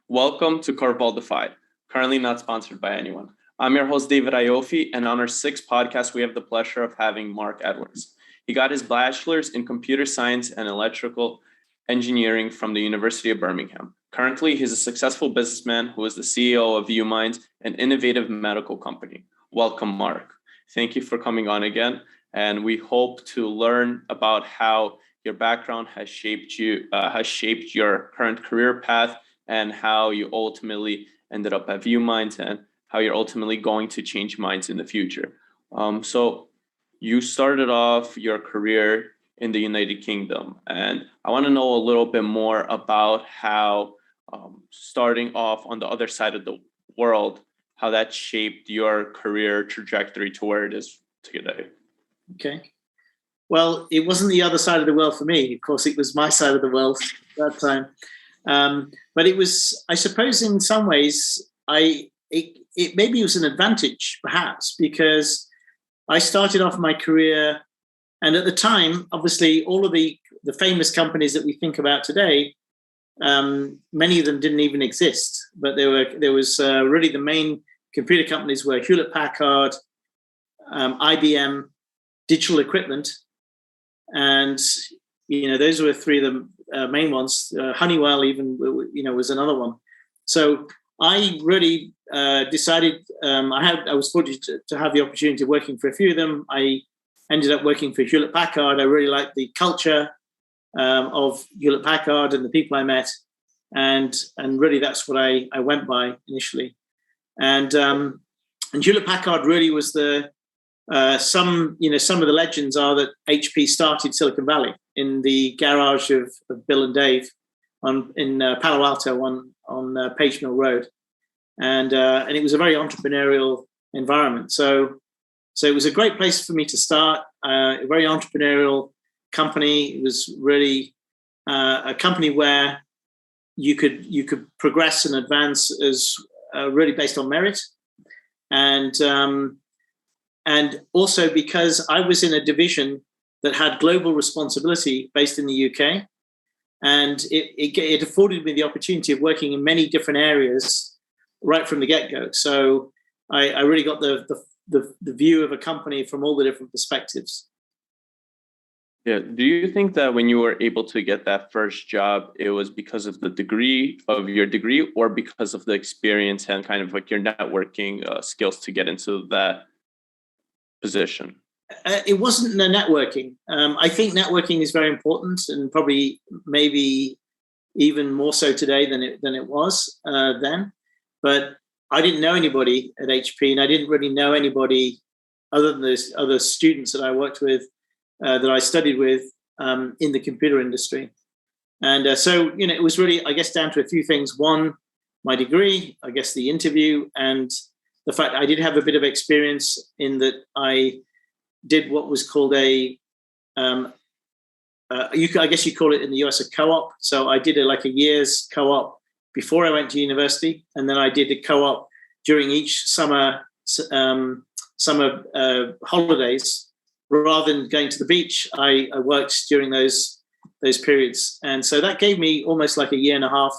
Welcome to CurveBall DFI-ed, currently not sponsored by anyone. I'm your host, David Iofi, and on our sixth podcast, we have the pleasure of having Mark Edwards. He got his bachelor's in computer science and electrical engineering from the University of Birmingham. Currently, he's a successful businessman who is the CEO of ViewMind, an innovative medical company. Welcome, Mark. Thank you for coming on again, and we hope to learn about how your background has shaped your current career path, and how you ultimately ended up at ViewMind, and how you're ultimately going to change minds in the future. So you started off your career in the United Kingdom, and I want to know a little bit more about how starting off on the other side of the world, how that shaped your career trajectory to where it is today. Okay. Well, it wasn't the other side of the world for me. Of course, it was my side of the world at that time. But it was, I suppose, in some ways, it maybe was an advantage, perhaps, because I started off my career, and at the time, obviously, all of the famous companies that we think about today, many of them didn't even exist. But there was really the main computer companies were Hewlett-Packard, IBM, Digital Equipment, and those were three of the main ones. Honeywell even was another one. So I really decided I was fortunate to have the opportunity of working for a few of them. I ended up working for Hewlett-Packard. I really liked the culture of Hewlett-Packard and the people I met, and really that's what I went by initially. And Hewlett-Packard really was some of the legends are that HP started Silicon Valley in the garage of Bill and Dave in Palo Alto on Page Mill Road, and it was a very entrepreneurial environment. So it was a great place for me to start. A very entrepreneurial company. It was really a company where you could progress and advance as really based on merit, and also because I was in a division that had global responsibility based in the UK, and it afforded me the opportunity of working in many different areas right from the get-go. So I really got the view of a company from all the different perspectives. Yeah. Do you think that when you were able to get that first job, it was because of your degree, or because of the experience and kind of like your networking skills to get into that position? It wasn't the networking. I think networking is very important, and probably maybe even more so today than it was then. But I didn't know anybody at HP, and I didn't really know anybody other than those other students that I worked with, that I studied with in the computer industry. And so it was really, I guess, down to a few things. One, my degree, I guess the interview, and the fact I did have a bit of experience in that I did what was called I guess you call it in the US a co-op. So I did a year's co-op before I went to university, and then I did a co-op during each summer holidays. Rather than going to the beach, I worked during those periods, and so that gave me almost like a year and a half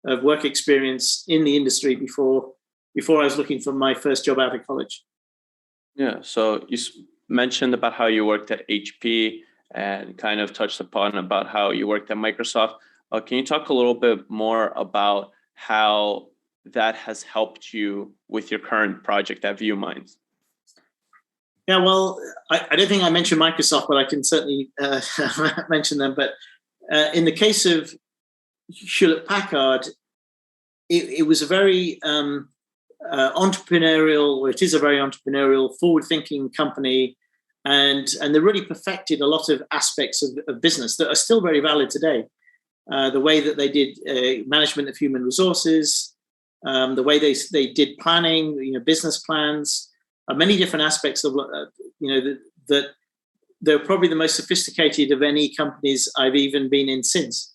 of work experience in the industry before I was looking for my first job out of college. Yeah. So you mentioned about how you worked at HP and kind of touched upon about how you worked at Microsoft. Can you talk a little bit more about how that has helped you with your current project at ViewMind? Yeah, well, I don't think I mentioned Microsoft, but I can certainly mention them. But in the case of Hewlett-Packard, it was a very entrepreneurial, or it is a very entrepreneurial, forward-thinking company, and they really perfected a lot of aspects of business that are still very valid today. The way that they did management of human resources, the way they did planning, business plans, many different aspects of that they're probably the most sophisticated of any companies I've even been in since.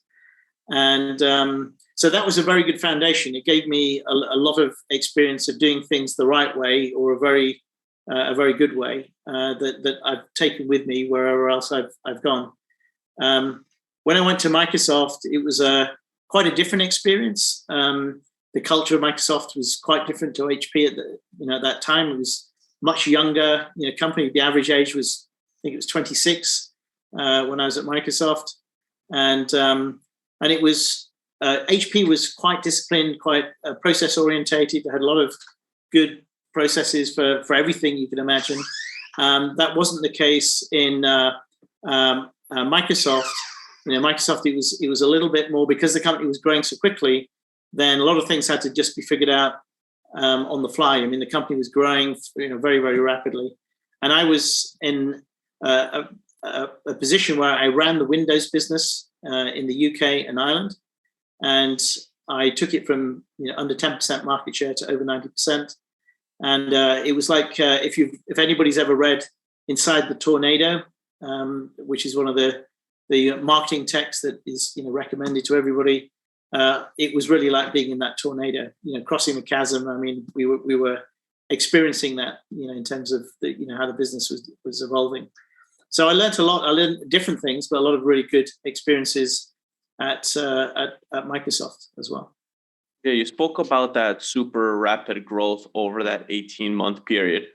And so that was a very good foundation. It gave me a lot of experience of doing things the right way, or a very good way that I've taken with me wherever else I've gone. When I went to Microsoft, it was quite a different experience. the culture of Microsoft was quite different to HP at that time. It was much younger, company. The average age was, I think it was 26 when I was at Microsoft, and it was HP was quite disciplined, quite process orientated. They had a lot of good processes for everything you can imagine. That wasn't the case in Microsoft. Microsoft, it was a little bit more, because the company was growing so quickly. Then a lot of things had to just be figured out on the fly. I mean, the company was growing, very, very rapidly, and I was in a position where I ran the Windows business in the UK and Ireland, and I took it from under 10% market share to over 90%. And it was like if anybody's ever read Inside the Tornado, which is one of the marketing texts that is recommended to everybody. It was really like being in that tornado, crossing the chasm. I mean, we were experiencing that, in terms of how the business was evolving. So I learned a lot. I learned different things, but a lot of really good experiences at Microsoft as well. Yeah, you spoke about that super rapid growth over that 18-month period.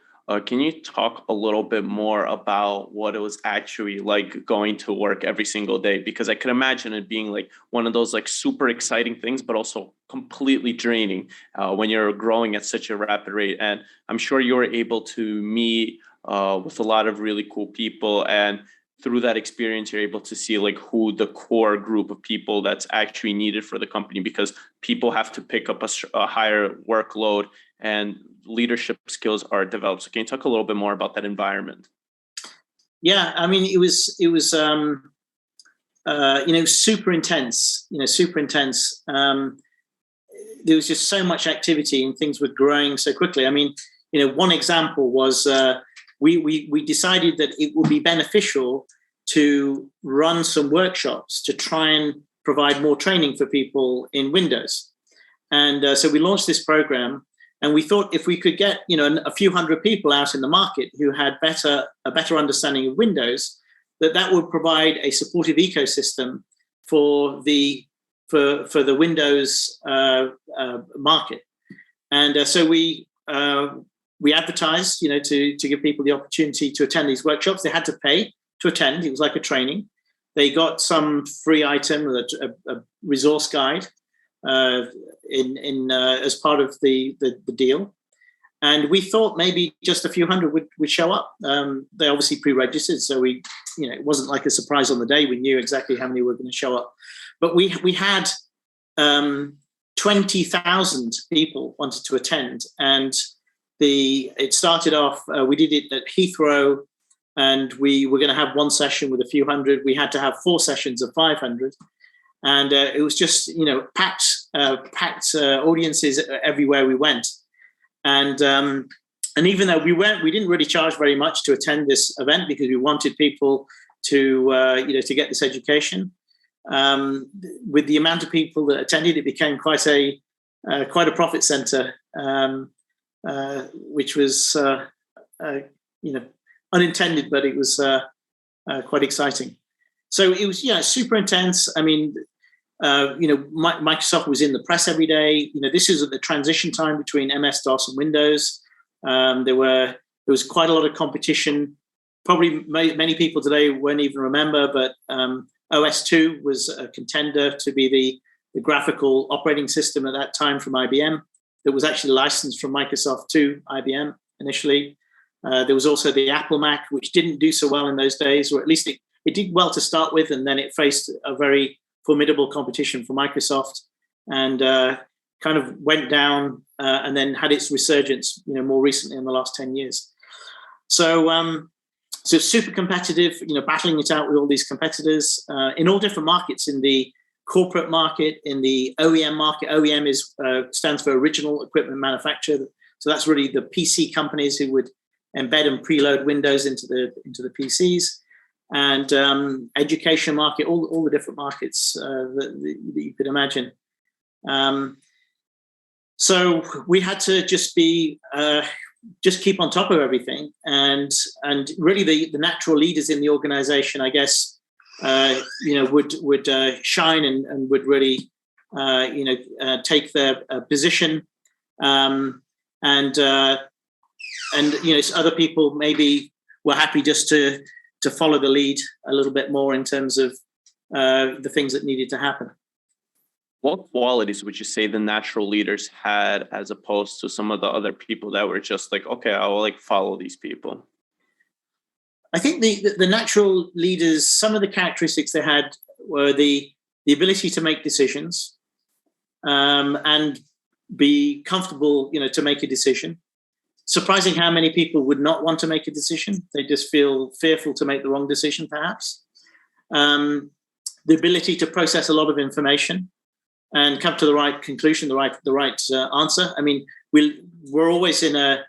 Can you talk a little bit more about what it was actually like going to work every single day? Because I could imagine it being like one of those like super exciting things, but also completely draining when you're growing at such a rapid rate. And I'm sure you were able to meet with a lot of really cool people, and through that experience, you're able to see like who the core group of people that's actually needed for the company, because people have to pick up a higher workload and leadership skills are developed. So can you talk a little bit more about that environment? Yeah, I mean, it was super intense. Super intense. There was just so much activity, and things were growing so quickly. I mean, one example was we decided that it would be beneficial to run some workshops to try and provide more training for people in Windows. And so we launched this program, and we thought if we could get a few hundred people out in the market who had a better understanding of Windows, that would provide a supportive ecosystem for the Windows market. And so we advertised, to give people the opportunity to attend these workshops. They had to pay to attend. It was like a training. They got some free item, a resource guide, as part of the deal. And we thought maybe just a few hundred would show up. They obviously pre-registered, so it wasn't like a surprise on the day. We knew exactly how many were going to show up. But we had 20,000 people wanted to attend, and it started off. We did it at Heathrow, and we were going to have one session with a few hundred. We had to have 4 sessions of 500, and it was just packed audiences everywhere we went. And even though we didn't really charge very much to attend this event, because we wanted people to get this education. With the amount of people that attended, it became quite a profit center, which was unintended, but it was quite exciting. So it was super intense. I mean, Microsoft was in the press every day. This is at the transition time between MS-DOS and Windows. There was quite a lot of competition. Probably many people today won't even remember, but OS2 was a contender to be the graphical operating system at that time from IBM, that was actually licensed from Microsoft to IBM initially. There was also the Apple Mac, which didn't do so well in those days, or at least it did well to start with, and then it faced a very formidable competition for Microsoft, and kind of went down and then had its resurgence, more recently in the last 10 years. So super competitive, battling it out with all these competitors in all different markets, in the corporate market, in the OEM market. OEM stands for original equipment manufacturer. So that's really the PC companies who would embed and preload Windows into the PCs, and education market, all the different markets that you could imagine. So we had to just keep on top of everything, and really the natural leaders in the organization, I guess, would shine and would really take their position, and other people maybe were happy just to follow the lead a little bit more in terms of the things that needed to happen. What qualities would you say the natural leaders had as opposed to some of the other people that were just like, okay, I will follow these people? I think the natural leaders, some of the characteristics they had were the ability to make decisions, and be comfortable, to make a decision. Surprising how many people would not want to make a decision. They just feel fearful to make the wrong decision, perhaps. The ability to process a lot of information and come to the right conclusion, the right answer. I mean, we're always in a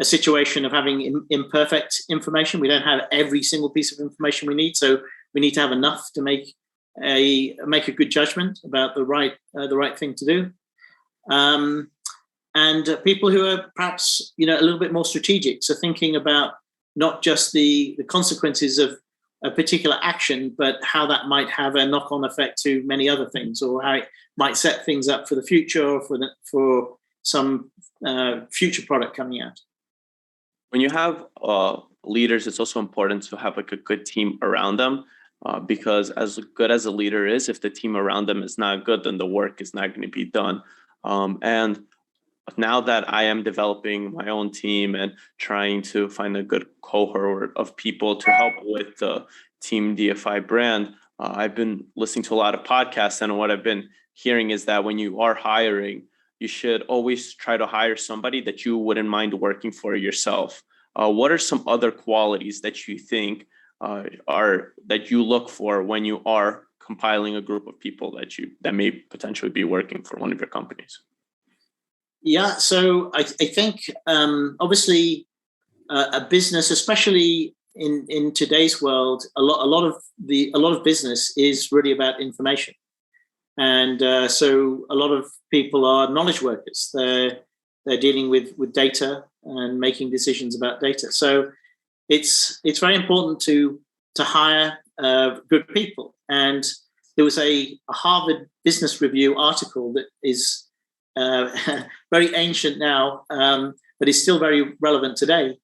situation of having imperfect information. We don't have every single piece of information we need, so we need to have enough to make a good judgment about the right thing to do. And people who are perhaps a little bit more strategic, so thinking about not just the consequences of a particular action, but how that might have a knock-on effect to many other things, or how it might set things up for the future, or for some future product coming out. When you have leaders, it's also important to have a good team around them, because as good as a leader is, if the team around them is not good, then the work is not going to be done. And now that I am developing my own team and trying to find a good cohort of people to help with the Team DFI brand, I've been listening to a lot of podcasts, and what I've been hearing is that when you are hiring, you should always try to hire somebody that you wouldn't mind working for yourself. What are some other qualities that you think that you look for when you are compiling a group of people that may potentially be working for one of your companies? Yeah, so I think obviously a business, especially in today's world, a lot of business is really about information, and so a lot of people are knowledge workers. They're dealing with data and making decisions about data. So it's very important to hire good people. And there was a Harvard Business Review article that is very ancient now, but is still very relevant today.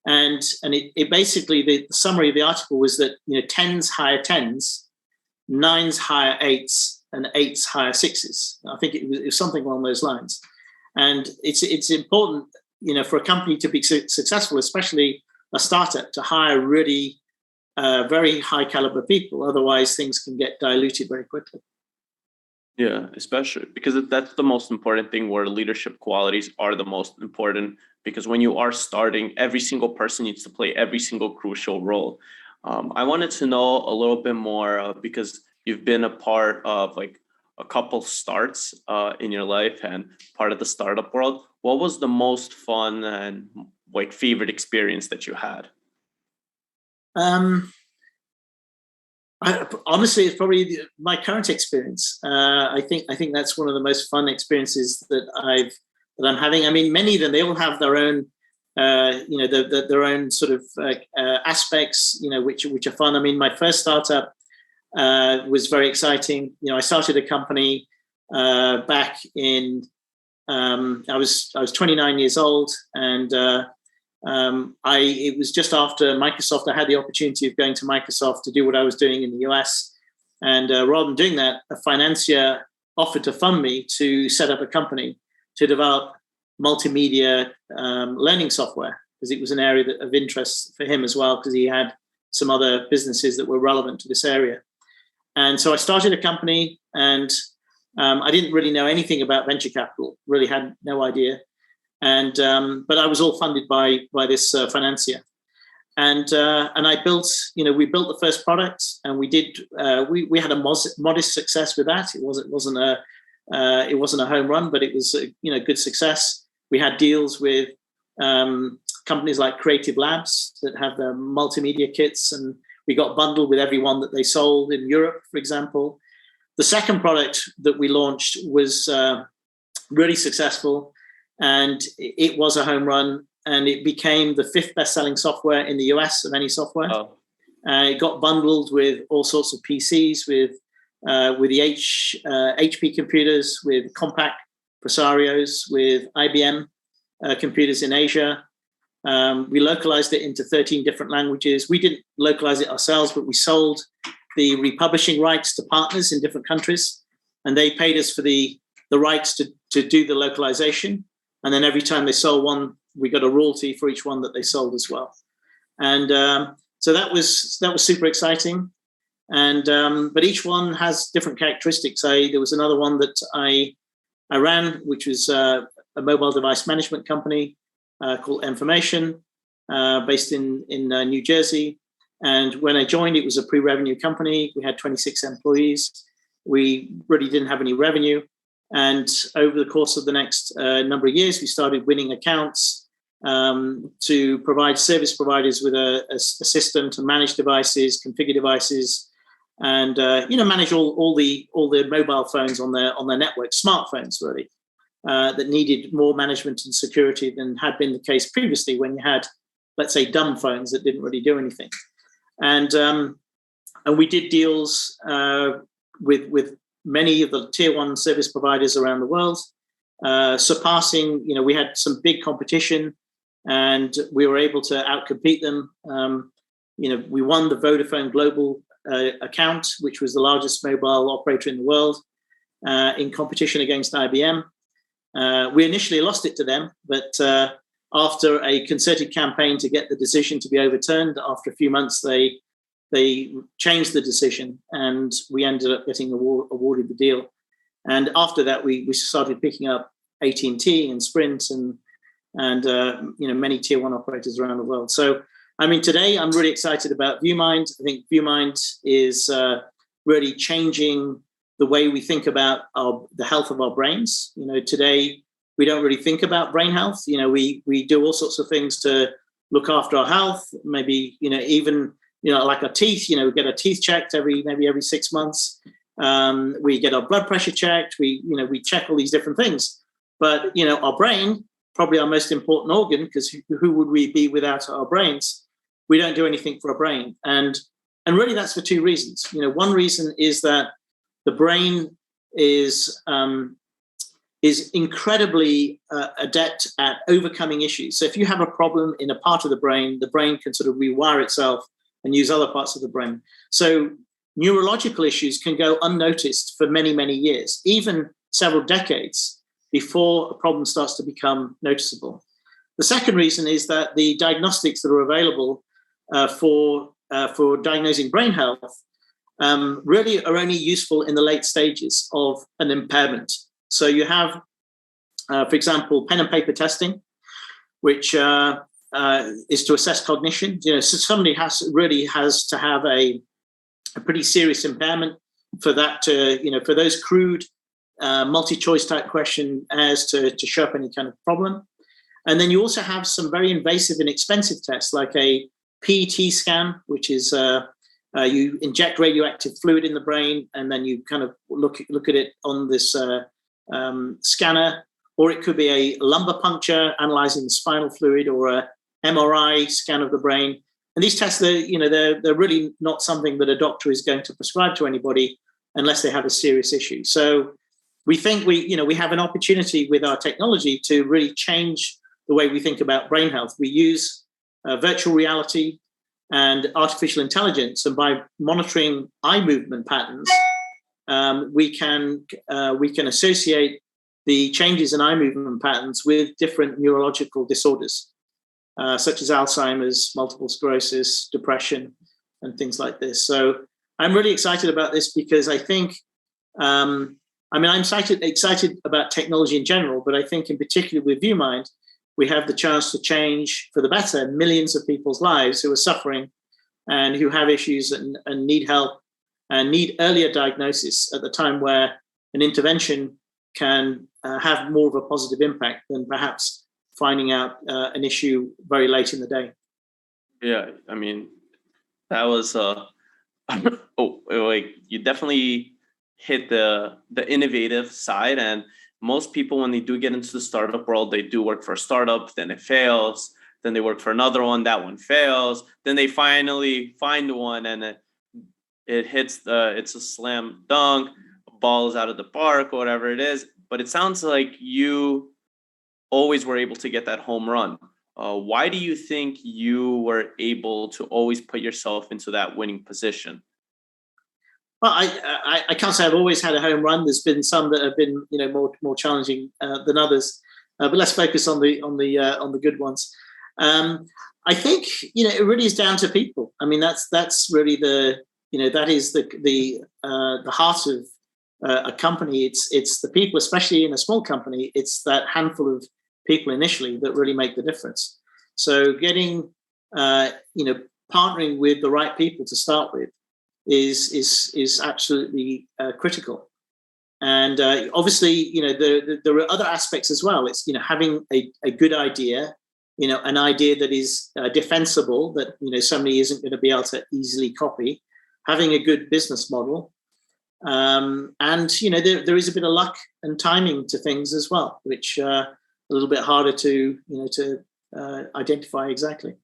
And it basically, the summary of the article was that 10s hire 10s, 9s hire 8s, and 8s hire 6s. I think it was something along those lines. And it's important, for a company to be successful, especially a startup, to hire really very high caliber people. Otherwise, things can get diluted very quickly. Yeah, especially because that's the most important thing, where leadership qualities are the most important, because when you are starting, every single person needs to play every single crucial role. I wanted to know a little bit more because you've been a part of a couple starts in your life and part of the startup world. What was the most fun and favorite experience that you had? Honestly, it's probably my current experience. I think that's one of the most fun experiences that I'm having. I mean, many of them, they all have their own, their own sort of aspects, which are fun. I mean, my first startup was very exciting. I started a company back in. I was 29 years old, and it was just after Microsoft. I had the opportunity of going to Microsoft to do what I was doing in the US. And rather than doing that, a financier offered to fund me to set up a company to develop multimedia learning software, because it was an area of interest for him as well, because he had some other businesses that were relevant to this area. And so I started a company, and I didn't really know anything about venture capital, really had no idea. And but I was all funded by this financier, and I built, we built the first product, and we had a modest success with that. It wasn't a home run, but it was a good success. We had deals with companies like Creative Labs that have their multimedia kits, and we got bundled with everyone that they sold in Europe, for example. The second product that we launched was really successful. And it was a home run, and it became the 5th best-selling software in the US of any software. Oh. It got bundled with all sorts of PCs, with with the HP computers, with Compaq Presarios, with IBM computers in Asia. We localized it into 13 different languages. We didn't localize it ourselves, but we sold the republishing rights to partners in different countries, and they paid us for the rights to do the localization. And then every time they sold one, we got a royalty for each one that they sold as well. And so that was super exciting. And but each one has different characteristics. There was another one that I ran, which was a mobile device management company called Information, based in New Jersey. And when I joined, it was a pre-revenue company. We had 26 employees. We really didn't have any revenue. And over the course of the next number of years, we started winning accounts to provide service providers with a system to manage devices, configure devices, and manage all the mobile phones on their network, smartphones really, that needed more management and security than had been the case previously when you had, let's say, dumb phones that didn't really do anything. And we did deals with many of the tier one service providers around the world, surpassing, we had some big competition and we were able to outcompete them. We won the Vodafone Global account, which was the largest mobile operator in the world, in competition against IBM. We initially lost it to them, but after a concerted campaign to get the decision to be overturned, after a few months, they changed the decision and we ended up getting awarded the deal. And after that, we started picking up AT&T and Sprint and many tier one operators around the world. So, today I'm really excited about ViewMind. I think ViewMind is really changing the way we think about the health of our brains. Today we don't really think about brain health. We do all sorts of things to look after our health. Maybe even like our teeth. We get our teeth checked every 6 months. We get our blood pressure checked. We check all these different things. But our brain, probably our most important organ, because who would we be without our brains? We don't do anything for our brain, and really that's for two reasons. One reason is that the brain is incredibly adept at overcoming issues. So if you have a problem in a part of the brain can sort of rewire itself and use other parts of the brain. So neurological issues can go unnoticed for many, many years, even several decades before a problem starts to become noticeable. The second reason is that the diagnostics that are available for diagnosing brain health really are only useful in the late stages of an impairment. So you have, for example, pen and paper testing, which is to assess cognition. So somebody has to have a pretty serious impairment for that to, for those crude multi-choice type question as to show up any kind of problem. And then you also have some very invasive and expensive tests like a PET scan, which is you inject radioactive fluid in the brain and then you kind of look at it on this scanner, or it could be a lumbar puncture analyzing the spinal fluid, or a MRI scan of the brain. And these tests, they're really not something that a doctor is going to prescribe to anybody unless they have a serious issue. So we think we have an opportunity with our technology to really change the way we think about brain health. We use virtual reality and artificial intelligence, and by monitoring eye movement patterns, we can associate the changes in eye movement patterns with different neurological disorders, such as Alzheimer's, multiple sclerosis, depression, and things like this. So I'm really excited about this because I think, I'm excited about technology in general, but I think in particular with ViewMind, we have the chance to change for the better millions of people's lives who are suffering and who have issues and need help and need earlier diagnosis at the time where an intervention can have more of a positive impact than perhaps finding out an issue very late in the day. Yeah, that was you definitely hit the innovative side. And most people, when they do get into the startup world, they do work for a startup, then it fails, then they work for another one, that one fails, then they finally find one, and it hits it's a slam dunk, ball is out of the park or whatever it is. But it sounds like you always were able to get that home run. Why do you think you were able to always put yourself into that winning position? Well, I can't say I've always had a home run. There's been some that have been, more challenging than others. But let's focus on the good ones. I think it really is down to people. I mean, that's really that is the heart of a company. It's the people, especially in a small company. It's that handful of people initially that really make the difference. So getting partnering with the right people to start with is absolutely critical. And obviously, there are other aspects as well. It's having a good idea, an idea that is defensible, that somebody isn't going to be able to easily copy. Having a good business model, and there is a bit of luck and timing to things as well, which a little bit harder to identify exactly.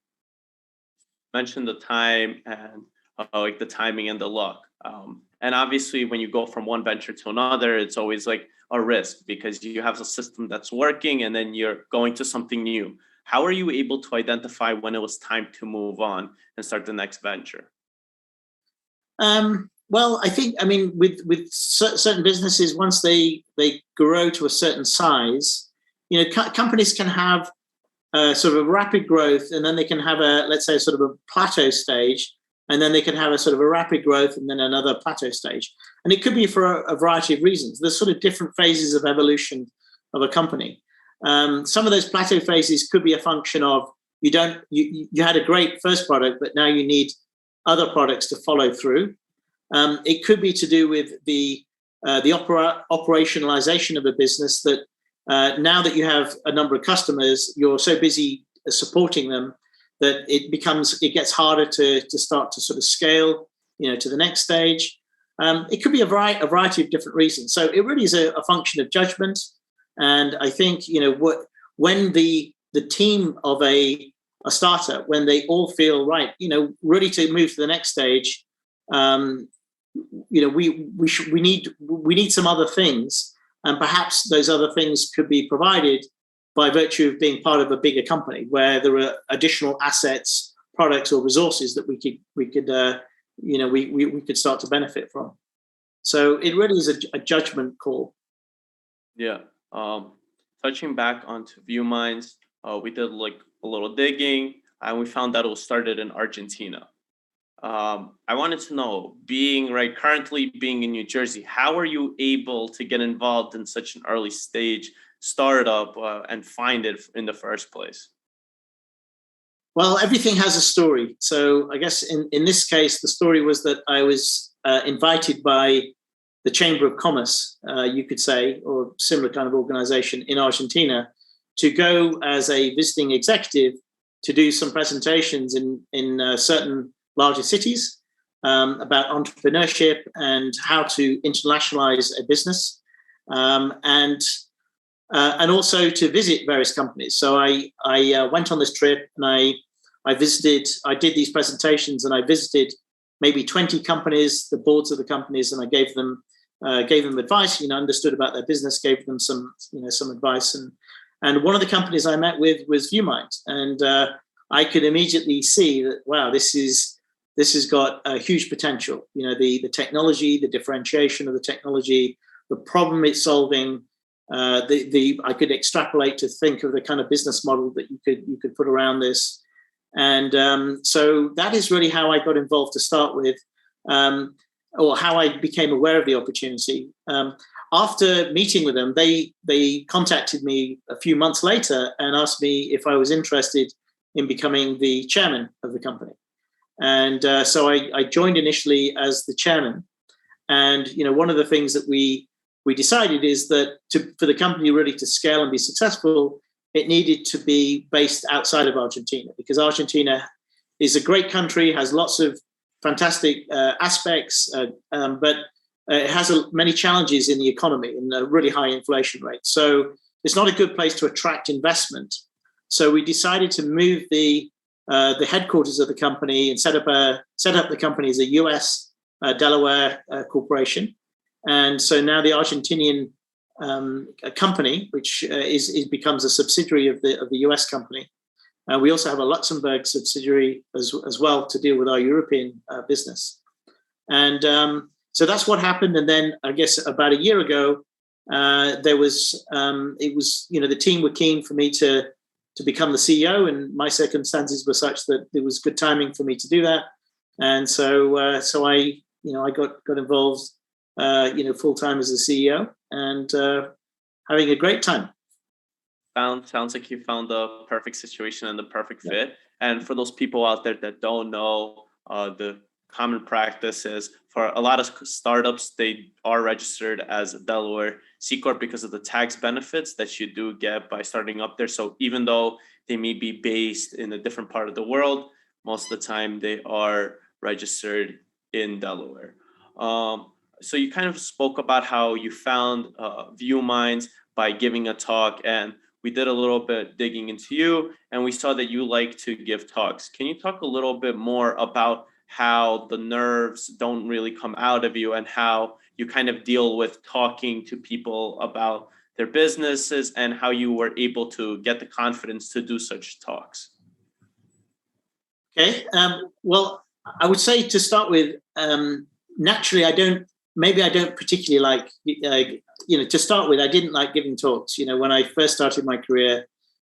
Mentioned the time and like the timing and the luck. And obviously, when you go from one venture to another, it's always like a risk because you have a system that's working and then you're going to something new. How are you able to identify when it was time to move on and start the next venture? Well, with certain businesses, once they grow to a certain size, companies can have sort of a rapid growth, and then they can have let's say, sort of a plateau stage, and then they can have a sort of a rapid growth and then another plateau stage. And it could be for a variety of reasons. There's sort of different phases of evolution of a company. Some of those plateau phases could be a function of you had a great first product, but now you need other products to follow through. It could be to do with the operationalization of a business that now that you have a number of customers, you're so busy supporting them that it gets harder to start to sort of scale, to the next stage. It could be a variety of different reasons. So it really is a function of judgment. And I think, when the team of a startup, when they all feel right, ready to move to the next stage, we need some other things, and perhaps those other things could be provided by virtue of being part of a bigger company where there are additional assets, products, or resources that we could start to benefit from. So it really is a judgment call. Yeah. Touching back onto ViewMind, we did like a little digging and we found that it was started in Argentina. I wanted to know, currently being in New Jersey, how are you able to get involved in such an early stage startup and find it in the first place? Well, everything has a story. So I guess in this case, the story was that I was invited by the Chamber of Commerce, you could say, or similar kind of organization in Argentina, to go as a visiting executive to do some presentations in certain larger cities about entrepreneurship and how to internationalize a business, and also to visit various companies. So I went on this trip and I did these presentations, and I visited maybe 20 companies, the boards of the companies, and I gave them advice, understood about their business, gave them some advice. And one of the companies I met with was ViewMind. And I could immediately see that, wow, this has got a huge potential. The technology, the differentiation of the technology, the problem it's solving. I could extrapolate to think of the kind of business model that you could put around this. And so that is really how I got involved to start with, or how I became aware of the opportunity. After meeting with them, they contacted me a few months later and asked me if I was interested in becoming the chairman of the company. And so I joined initially as the chairman. And one of the things that we decided is that for the company really to scale and be successful, it needed to be based outside of Argentina, because Argentina is a great country, has lots of fantastic aspects, but it has many challenges in the economy and a really high inflation rate. So it's not a good place to attract investment. So we decided to move the headquarters of the company and set up the company as a US Delaware corporation. And so now the Argentinian company, which becomes a subsidiary of the US company. We also have a Luxembourg subsidiary as well to deal with our European business. And so that's what happened. And then I guess about a year ago, the team were keen for me to become the CEO, and my circumstances were such that it was good timing for me to do that. And so I got involved, full time as the CEO, and having a great time. Sounds like you found the perfect situation and the perfect fit. And for those people out there that don't know, the common practice is for a lot of startups, they are registered as a Delaware C Corp because of the tax benefits that you do get by starting up there. So even though they may be based in a different part of the world, most of the time they are registered in Delaware. So you kind of spoke about how you found ViewMind by giving a talk, and we did a little bit digging into you, and we saw that you like to give talks. Can you talk a little bit more about how the nerves don't really come out of you and how you kind of deal with talking to people about their businesses and how you were able to get the confidence to do such talks? Okay. Well, I would say to start with, naturally, I don't particularly like, to start with, I didn't like giving talks. When I first started my career,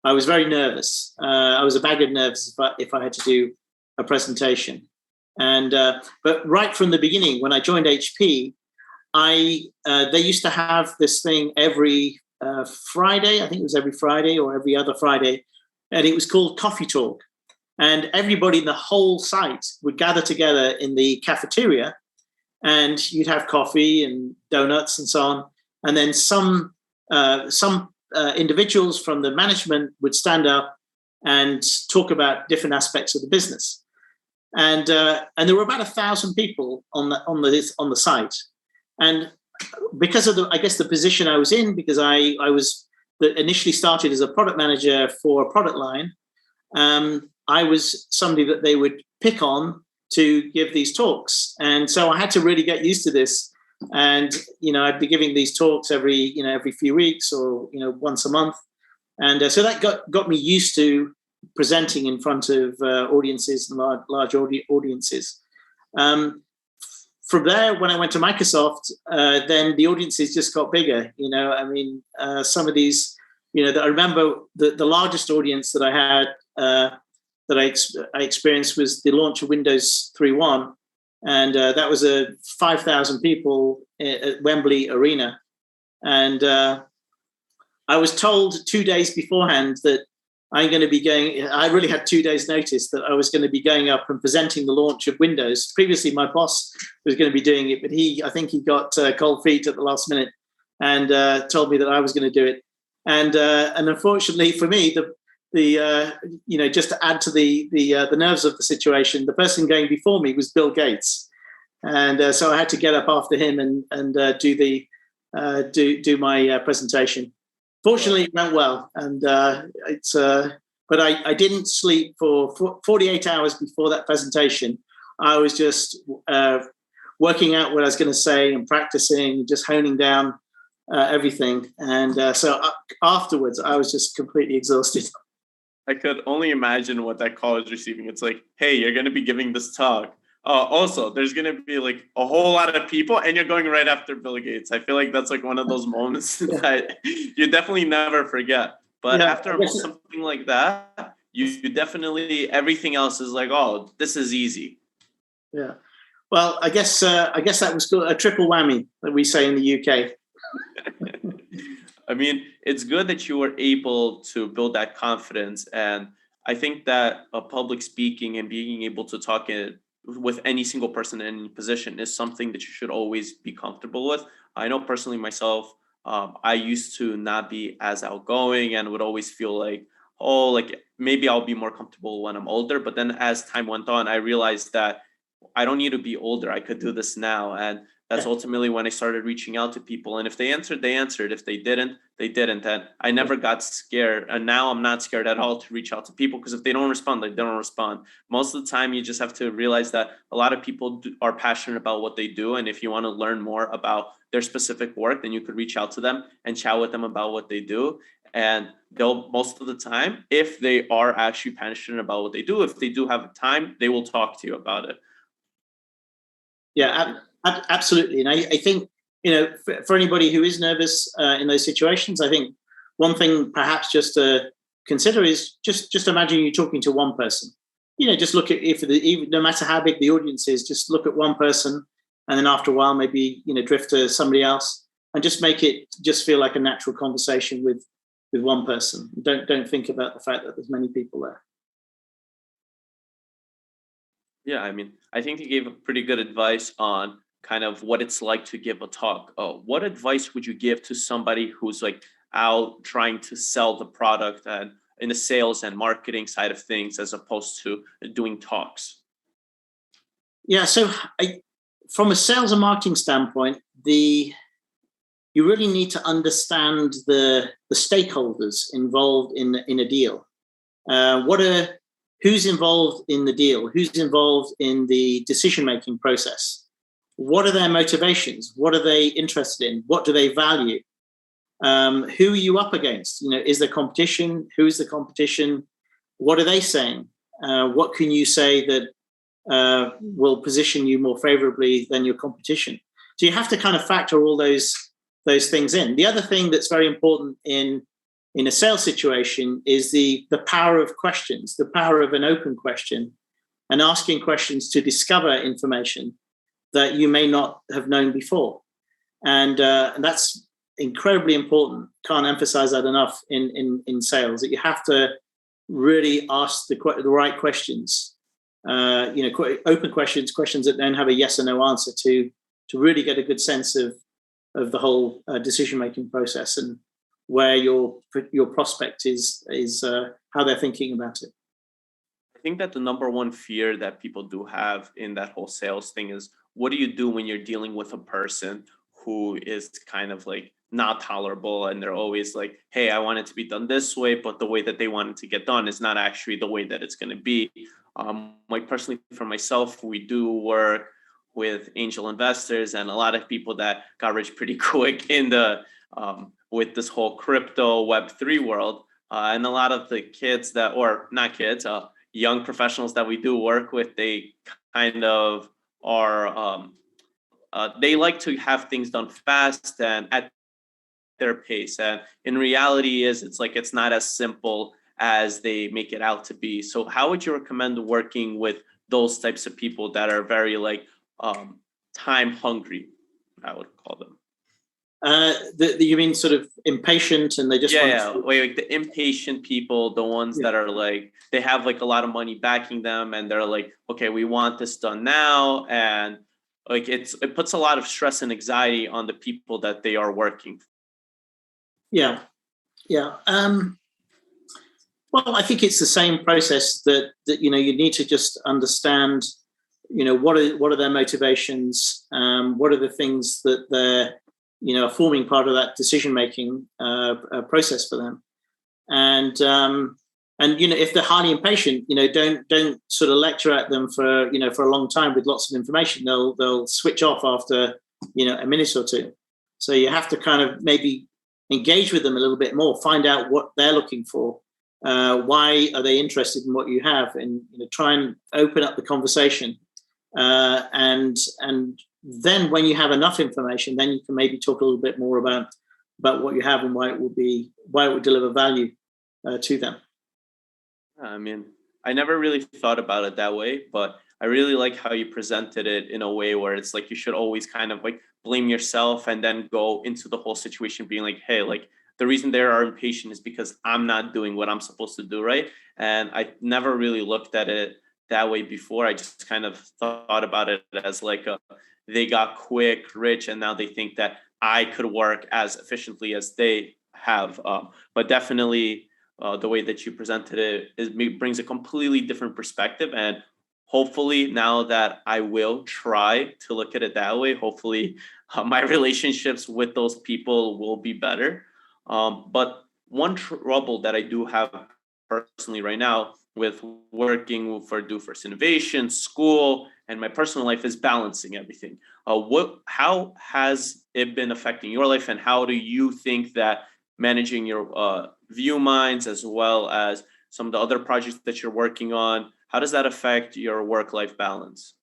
I was very nervous. I was a bag of nerves if I had to do a presentation. And but right from the beginning, when I joined HP, they used to have this thing every Friday. I think it was every Friday or every other Friday, and it was called Coffee Talk. And everybody in the whole site would gather together in the cafeteria, and you'd have coffee and donuts and so on. And then some individuals from the management would stand up and talk about different aspects of the business. And there were about 1,000 people on the site. And because of the position I was in, because I was initially started as a product manager for a product line, I was somebody that they would pick on to give these talks. And so I had to really get used to this. And, I'd be giving these talks every few weeks or, once a month. And so that got me used to presenting in front of audiences and large audiences. From there, when I went to Microsoft, then the audiences just got bigger. Some of these, I remember the largest audience that I had that I experienced was the launch of Windows 3.1, and that was 5,000 people at Wembley Arena. And I was told 2 days beforehand that I'm going to be going. I really had 2 days' notice that I was going to be going up and presenting the launch of Windows. Previously, my boss was going to be doing it, but I think he got cold feet at the last minute and told me that I was going to do it. And unfortunately for me, just to add to the nerves of the situation, the person going before me was Bill Gates, and so I had to get up after him and do my presentation. Fortunately, it went well, and but I didn't sleep for 48 hours before that presentation. I was just working out what I was going to say and practicing, just honing down everything. And so afterwards, I was just completely exhausted. I could only imagine what that call is receiving. It's like, hey, you're going to be giving this talk. Also, there's going to be like a whole lot of people and you're going right after Bill Gates. I feel like that's like one of those moments that you definitely never forget. But after something like that, you definitely, everything else is like, oh, this is easy. Yeah. Well, I guess that was a triple whammy that we say in the UK. I mean, it's good that you were able to build that confidence. And I think that public speaking and being able to talk with any single person in any position is something that you should always be comfortable with. I know personally myself, I used to not be as outgoing and would always feel like, oh, like maybe I'll be more comfortable when I'm older. But then as time went on, I realized that I don't need to be older. I could do this now. And That's ultimately when I started reaching out to people. And if they answered, they answered. If they didn't, they didn't. And I never got scared. And now I'm not scared at all to reach out to people, because if they don't respond, they don't respond. Most of the time, you just have to realize that a lot of people are passionate about what they do. And if you want to learn more about their specific work, then you could reach out to them and chat with them about what they do. And they'll, most of the time, if they are actually passionate about what they do, if they do have time, they will talk to you about it. Yeah, absolutely. And I think, for anybody who is nervous in those situations, I think one thing perhaps just to consider is just imagine you're talking to one person. Just look at, even no matter how big the audience is, just look at one person, and then after a while, maybe, drift to somebody else, and just make it just feel like a natural conversation with one person. Don't think about the fact that there's many people there. Yeah, I mean, I think you gave a pretty good advice on kind of what it's like to give a talk. Oh, what advice would you give to somebody who's like out trying to sell the product and in the sales and marketing side of things, as opposed to doing talks? Yeah, so from a sales and marketing standpoint, you really need to understand the stakeholders involved in a deal. Who's involved in the deal? Who's involved in the decision-making process? What are their motivations? What are they interested in? What do they value? Who are you up against? Is there competition? Who is the competition? What are they saying? What can you say that will position you more favorably than your competition? So you have to kind of factor all those things in. The other thing that's very important in a sales situation is the power of questions, the power of an open question, and asking questions to discover information that you may not have known before. And that's incredibly important. Can't emphasize that enough in sales, that you have to really ask the right questions, open questions that don't have a yes or no answer, to really get a good sense of the whole decision-making process, and where your prospect is how they're thinking about it. I think that the number one fear that people do have in that whole sales thing is, what do you do when you're dealing with a person who is kind of like not tolerable, and they're always like, hey, I want it to be done this way, but the way that they want it to get done is not actually the way that it's going to be. Like personally, for myself, we do work with angel investors and a lot of people that got rich pretty quick in the with this whole crypto Web3 world. And a lot of the kids that, or not kids, young professionals that we do work with, they kind of are, they like to have things done fast and at their pace. And in reality it's like, it's not as simple as they make it out to be. So how would you recommend working with those types of people that are very like time hungry, I would call them? You mean sort of impatient, and they just like the impatient people, the ones that are like, they have like a lot of money backing them, and they're like, okay, we want this done now, and like it puts a lot of stress and anxiety on the people that they are working. Yeah. Well, I think it's the same process that you need to just understand, what are their motivations, what are the things that they're forming part of that decision-making process for them. And if they're highly impatient, don't sort of lecture at them for a long time with lots of information. They'll switch off after, a minute or two. So you have to kind of maybe engage with them a little bit more, find out what they're looking for. Why are they interested in what you have? And try and open up the conversation. And then when you have enough information, then you can maybe talk a little bit more about what you have and why it would deliver value to them. I mean, I never really thought about it that way, but I really like how you presented it in a way where it's like you should always kind of like blame yourself and then go into the whole situation being like, hey, like the reason they are impatient is because I'm not doing what I'm supposed to do, right? And I never really looked at it that way before. I just kind of thought about it as like they got quick, rich, and now they think that I could work as efficiently as they have. But definitely the way that you presented it brings a completely different perspective, and hopefully now that I will try to look at it that way, hopefully my relationships with those people will be better. But one trouble that I do have personally right now with working for Do First Innovation, school, and my personal life is balancing everything. How has it been affecting your life, and how do you think that managing your ViewMinds as well as some of the other projects that you're working on, how does that affect your work-life balance?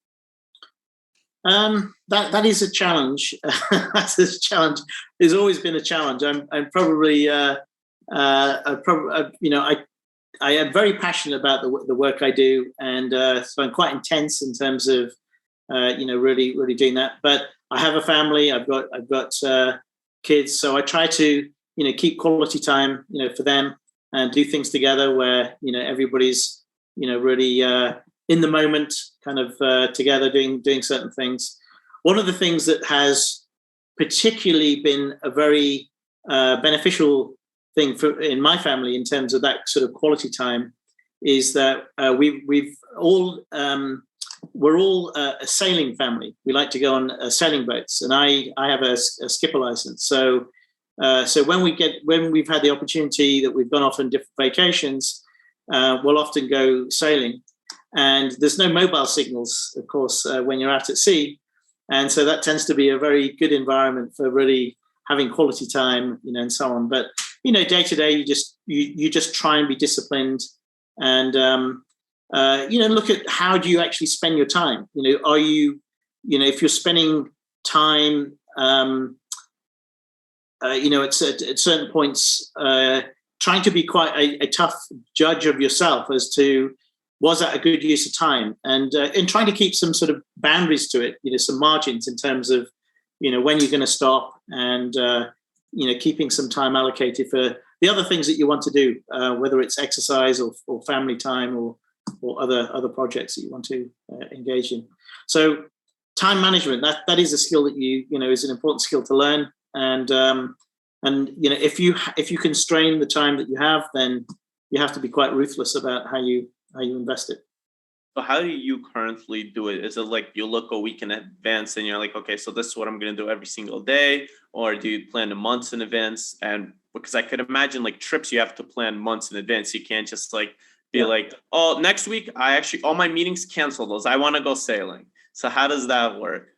That is a challenge. That's a challenge. There's always been a challenge. I'm probably, I am very passionate about the work I do, and so I'm quite intense in terms of, really doing that. But I have a family. I've got kids, so I try to, keep quality time, for them, and do things together where everybody's, really in the moment, kind of together doing certain things. One of the things that has particularly been a very beneficial thing in my family in terms of that sort of quality time is that we're all a sailing family. We like to go on sailing boats, and I have a skipper license. So when we've had the opportunity that we've gone off on different vacations, we'll often go sailing, and there's no mobile signals, of course, when you're out at sea, and so that tends to be a very good environment for really having quality time, and so on. But day to day, you just try and be disciplined, and look at how do you actually spend your time. Are you, if you're spending time, at certain points, trying to be quite a tough judge of yourself as to was that a good use of time, and trying to keep some sort of boundaries to it, some margins in terms of, when you're going to stop, and keeping some time allocated for the other things that you want to do, whether it's exercise or family time or other projects that you want to engage in. So time management, that is a skill that is an important skill to learn, and if you constrain the time that you have, then you have to be quite ruthless about how you invest it. So how do you currently do it? Is it like you look a week in advance and you're like, okay, so this is what I'm going to do every single day? Or do you plan months in advance? And because I could imagine like trips, you have to plan months in advance. You can't just be like, oh, next week, all my meetings cancel those. I want to go sailing. So how does that work?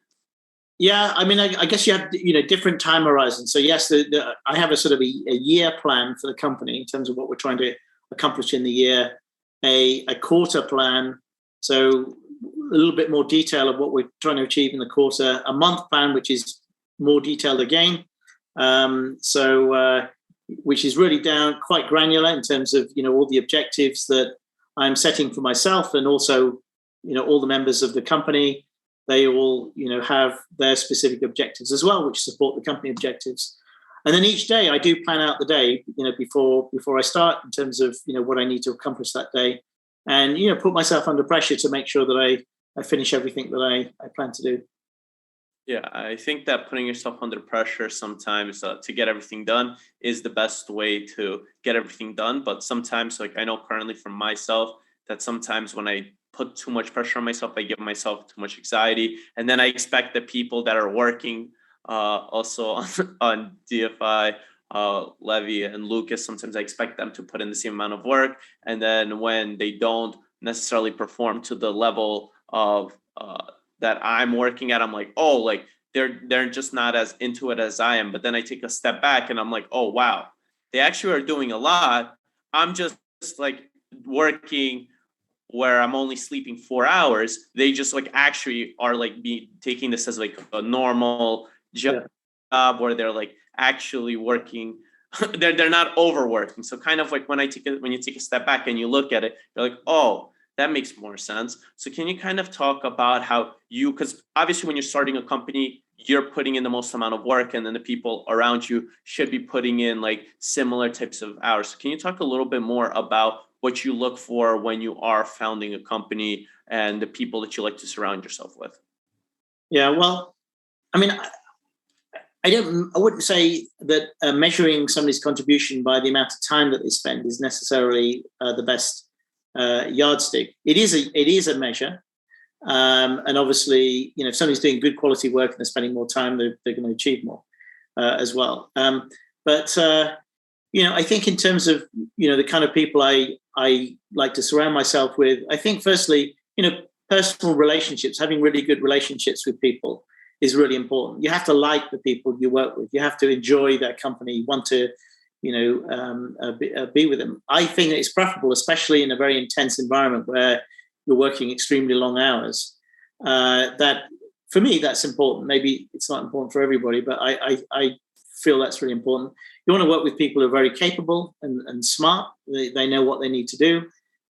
Yeah, I mean, I guess you have, different time horizons. So yes, I have a sort of a year plan for the company in terms of what we're trying to accomplish in the year, a quarter plan. So a little bit more detail of what we're trying to achieve in the quarter, a month plan, which is more detailed again. Which is really down quite granular in terms of, all the objectives that I'm setting for myself, and also, all the members of the company, they all, have their specific objectives as well, which support the company objectives. And then each day I do plan out the day, before I start, in terms of, what I need to accomplish that day, and, put myself under pressure to make sure that I finish everything that I plan to do. Yeah, I think that putting yourself under pressure sometimes to get everything done is the best way to get everything done. But sometimes, like I know currently for myself, that sometimes when I put too much pressure on myself, I give myself too much anxiety. And then I expect the people that are working also on DFI, Levy and Lucas, sometimes I expect them to put in the same amount of work. And then when they don't necessarily perform to the level of that I'm working at, I'm like, oh, like they're just not as into it as I am. But then I take a step back and I'm like, oh, wow, they actually are doing a lot. I'm just like working where I'm only sleeping 4 hours. They just like actually are like taking this as like a normal job where they're like actually working. they're not overworking. So kind of like when you take a step back and you look at it, you're like, oh, that makes more sense. So can you kind of talk about how because obviously when you're starting a company, you're putting in the most amount of work, and then the people around you should be putting in like similar types of hours. So can you talk a little bit more about what you look for when you are founding a company and the people that you like to surround yourself with? Yeah, well, I mean, I wouldn't say that measuring somebody's contribution by the amount of time that they spend is necessarily the best yardstick. It is a measure, And obviously, if somebody's doing good quality work and they're spending more time, they're going to achieve more as well. But I think in terms of, the kind of people I like to surround myself with, I think firstly, personal relationships, having really good relationships with people is really important. You have to like the people you work with. You have to enjoy their company, want to, be with them. I think it's preferable, especially in a very intense environment where you're working extremely long hours. That for me, that's important. Maybe it's not important for everybody, but I feel that's really important. You want to work with people who are very capable and smart. They know what they need to do,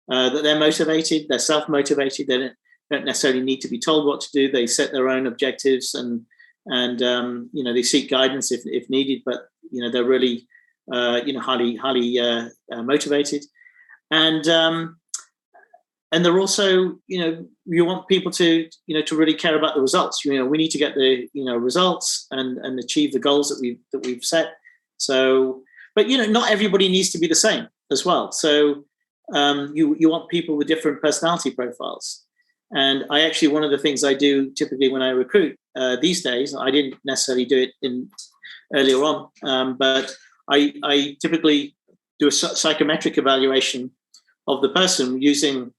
that they're motivated, they're self-motivated. They don't necessarily need to be told what to do. They set their own objectives and they seek guidance if needed, but, they're really, highly motivated. And they're also, you want people to really care about the results. We need to get the, results and achieve the goals that we've set. So, but, not everybody needs to be the same as well. So you want people with different personality profiles. And I actually, one of the things I do typically when I recruit these days, I didn't necessarily do it earlier on, but I typically do a psychometric evaluation of the person using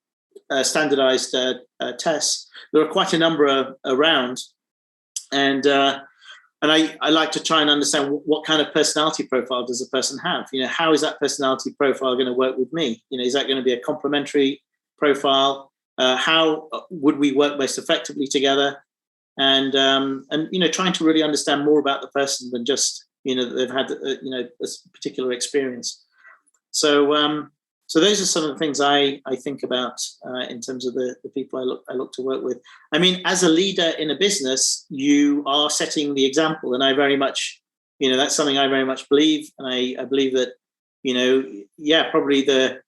standardized tests. There are quite a number around, and I like to try and understand what kind of personality profile does a person have. How is that personality profile going to work with me? Is that going to be a complementary profile? How would we work most effectively together? And trying to really understand more about the person than just that they've had a particular experience. So those are some of the things I think about in terms of the people I look to work with. I mean, as a leader in a business, you are setting the example, and I very much, that's something I very much believe, and I believe that, probably the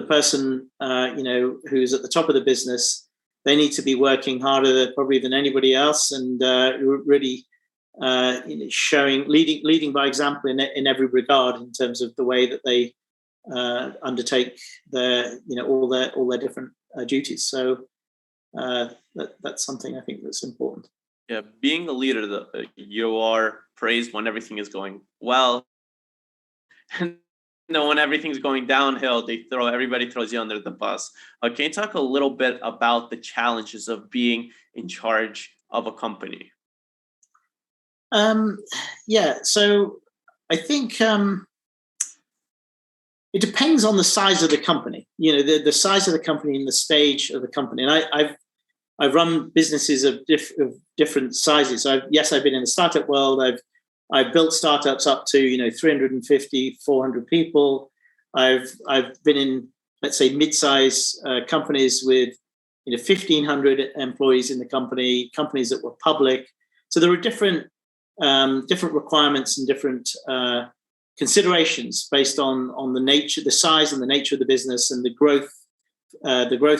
person who's at the top of the business, they need to be working harder probably than anybody else, and really leading by example in every regard in terms of the way that they undertake their all their different duties. So that's something I think that's important. Yeah, being a leader, you are praised when everything is going well. When everything's going downhill, everybody throws you under the bus. Can you talk a little bit about the challenges of being in charge of a company? So I think it depends on the size of the company. The size of the company and the stage of the company. And I've run businesses of different sizes. So I've been in the startup world. I've built startups up to 350, 400 people. I've been in, let's say, mid-size companies with 1,500 employees in the companies that were public. So there are different requirements and different considerations based on the nature, the size, and the nature of the business and the growth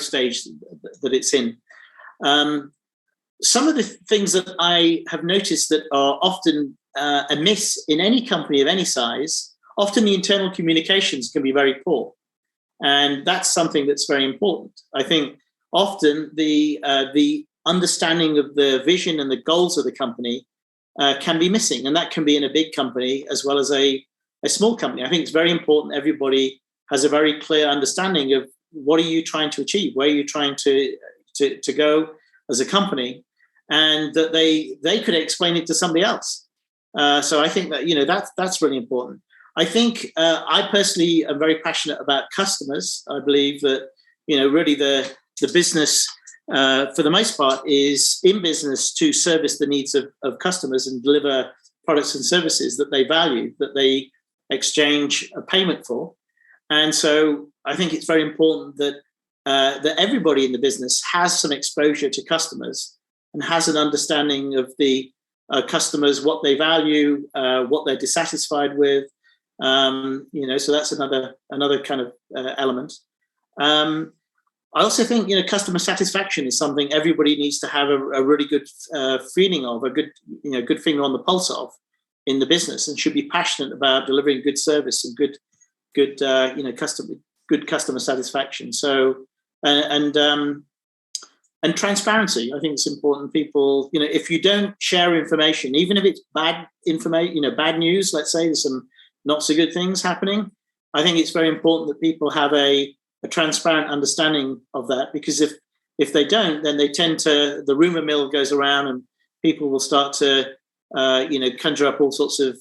stage that it's in. Some of the things that I have noticed that are often amiss in any company of any size, often the internal communications can be very poor. And that's something that's very important. I think often the understanding of the vision and the goals of the company can be missing. And that can be in a big company as well as a small company. I think it's very important everybody has a very clear understanding of what are you trying to achieve, where are you trying to go as a company, and that they could explain it to somebody else. So I think that that's really important. I think I personally am very passionate about customers. I believe that really the business for the most part is in business to service the needs of customers and deliver products and services that they value, that they exchange a payment for. And so I think it's very important that that everybody in the business has some exposure to customers and has an understanding of the customers, what they value, what they're dissatisfied with. So that's another kind of element. I also think customer satisfaction is something everybody needs to have a really good feeling of, a good finger on the pulse of in the business, and should be passionate about delivering good service and good customer satisfaction. So and transparency. I think it's important. People, if you don't share information, even if it's bad information, bad news, let's say there's some not so good things happening, I think it's very important that people have a transparent understanding of that, because if they don't, then they tend to, the rumor mill goes around and people will start to, conjure up all sorts of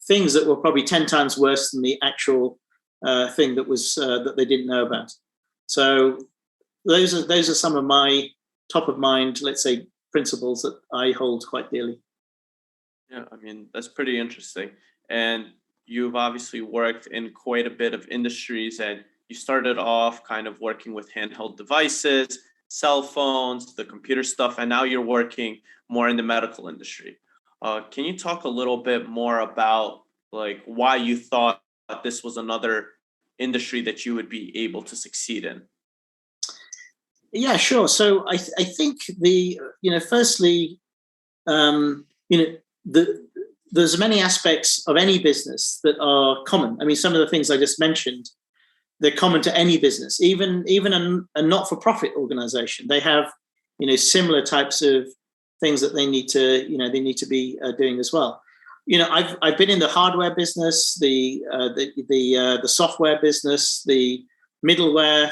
things that were probably 10 times worse than the actual thing that they didn't know about. So those are some of my top of mind, let's say, principles that I hold quite dearly. Yeah, I mean, that's pretty interesting. And you've obviously worked in quite a bit of industries, and you started off kind of working with handheld devices, cell phones, the computer stuff, and now you're working more in the medical industry. Can you talk a little bit more about like why you thought this was another industry that you would be able to succeed in? Yeah, sure. So I think firstly, there's many aspects of any business that are common. I mean, some of the things I just mentioned, they're common to any business, even a not-for-profit organization. They have, similar types of things that they need to be doing as well. I've been in the hardware business, the software business, the middleware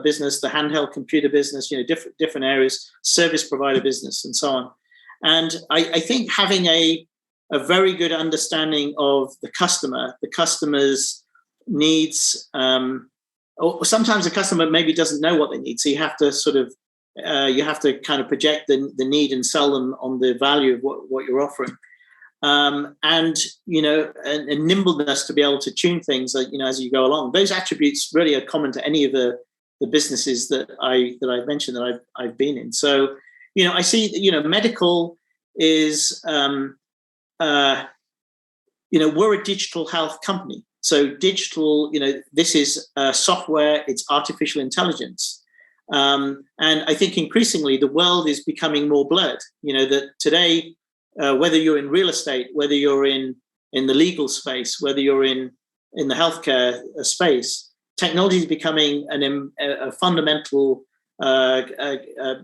business, the handheld computer business, different areas, service provider business, and so on. And I think having a very good understanding of the customer's needs, or sometimes the customer maybe doesn't know what they need, so you have to kind of project the need and sell them on the value of what you're offering. And nimbleness to be able to tune things, as you go along. Those attributes really are common to any of the businesses that I've mentioned that I've been in. So, I see, medical is, we're a digital health company. So digital, this is software, it's artificial intelligence. And I think increasingly the world is becoming more blurred, that today, whether you're in real estate, whether you're in the legal space, whether you're in the healthcare space, technology is becoming a fundamental enabler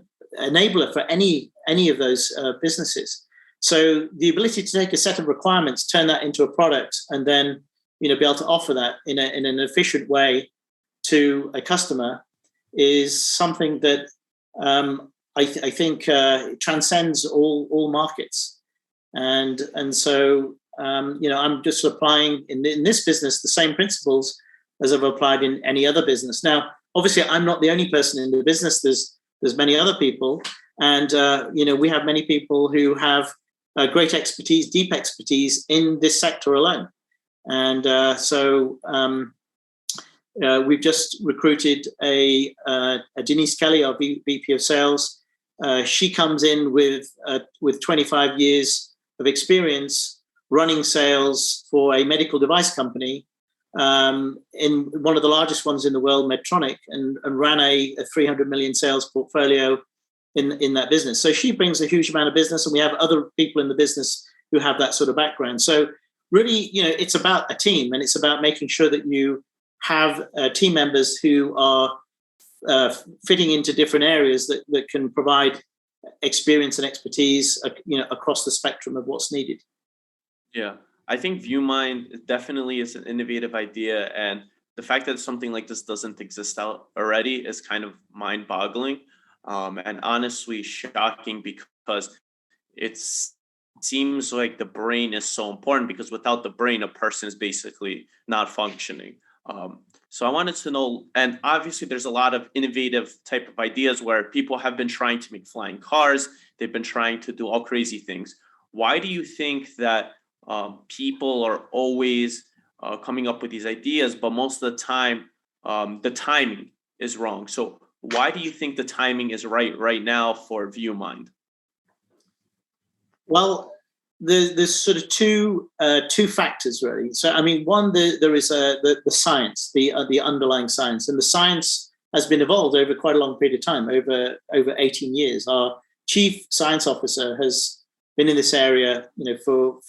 for any of those businesses. So the ability to take a set of requirements, turn that into a product, and then be able to offer that in an efficient way to a customer is something that I think transcends all markets. And so I'm just applying in this business the same principles as I've applied in any other business. Now, obviously, I'm not the only person in the business. There's many other people, and we have many people who have great expertise, deep expertise in this sector alone. And so we've just recruited a Denise Kelly, our VP of Sales. She comes in with 25 years of experience running sales for a medical device company in one of the largest ones in the world, Medtronic, and ran a 300 million sales portfolio in that business. So she brings a huge amount of business, and we have other people in the business who have that sort of background. So really, it's about a team, and it's about making sure that you have team members who are fitting into different areas that can provide experience and expertise, across the spectrum of what's needed. Yeah, I think ViewMind definitely is an innovative idea, and the fact that something like this doesn't exist out already is kind of mind-boggling, and honestly shocking, because it seems like the brain is so important, because without the brain, a person is basically not functioning. So I wanted to know, and obviously there's a lot of innovative type of ideas where people have been trying to make flying cars. They've been trying to do all crazy things. Why do you think that people are always coming up with these ideas, but most of the time the timing is wrong? So why do you think the timing is right now for ViewMind? Well, there's sort of two factors really. So I mean, one, there is the science, the underlying science, and the science has been evolved over quite a long period of time, over 18 years. Our chief science officer has been in this area, for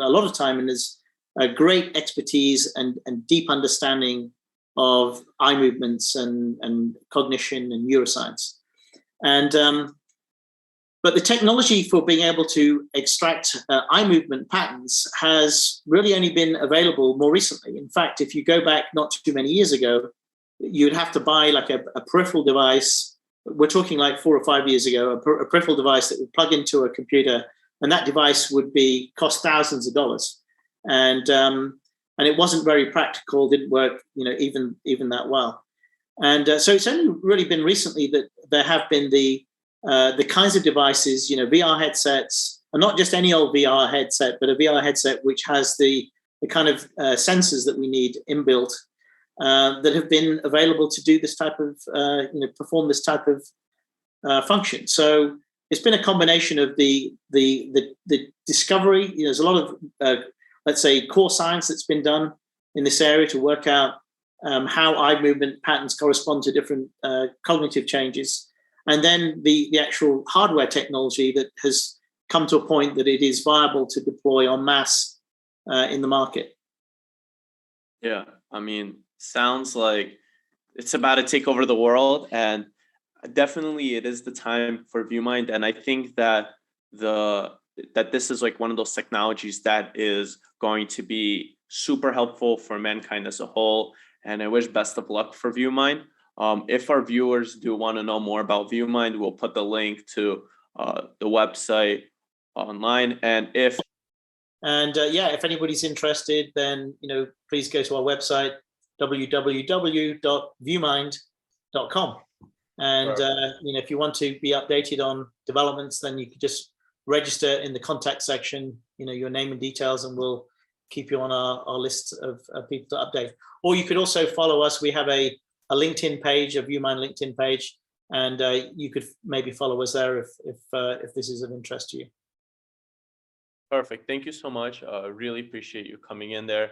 a lot of time, and has a great expertise and deep understanding of eye movements and cognition and neuroscience. And but the technology for being able to extract eye movement patterns has really only been available more recently. In fact, if you go back not too many years ago, you'd have to buy like a peripheral device. We're talking like 4 or 5 years ago, a peripheral device that would plug into a computer, and that device would cost thousands of dollars. And it wasn't very practical, didn't work, even that well. And so it's only really been recently that there have been the kinds of devices, VR headsets, and not just any old VR headset, but a VR headset which has the kind of sensors that we need inbuilt, that have been available to do this type of, perform this type of function. So it's been a combination of the discovery. There's a lot of, let's say, core science that's been done in this area to work out how eye movement patterns correspond to different cognitive changes. And then the actual hardware technology that has come to a point that it is viable to deploy en masse in the market. Yeah, I mean, sounds like it's about to take over the world, and definitely it is the time for ViewMind. And I think that this is like one of those technologies that is going to be super helpful for mankind as a whole. And I wish best of luck for ViewMind. If our viewers do want to know more about ViewMind, we'll put the link to the website online. And if anybody's interested, then please go to our website, www.viewmind.com. And if you want to be updated on developments, then you can just register in the contact section, your name and details, and we'll keep you on our list of people to update. Or you could also follow us. We have a LinkedIn page, a ViewMind LinkedIn page, and you could maybe follow us there if this is of interest to you. Perfect. Thank you so much. Really appreciate you coming in there.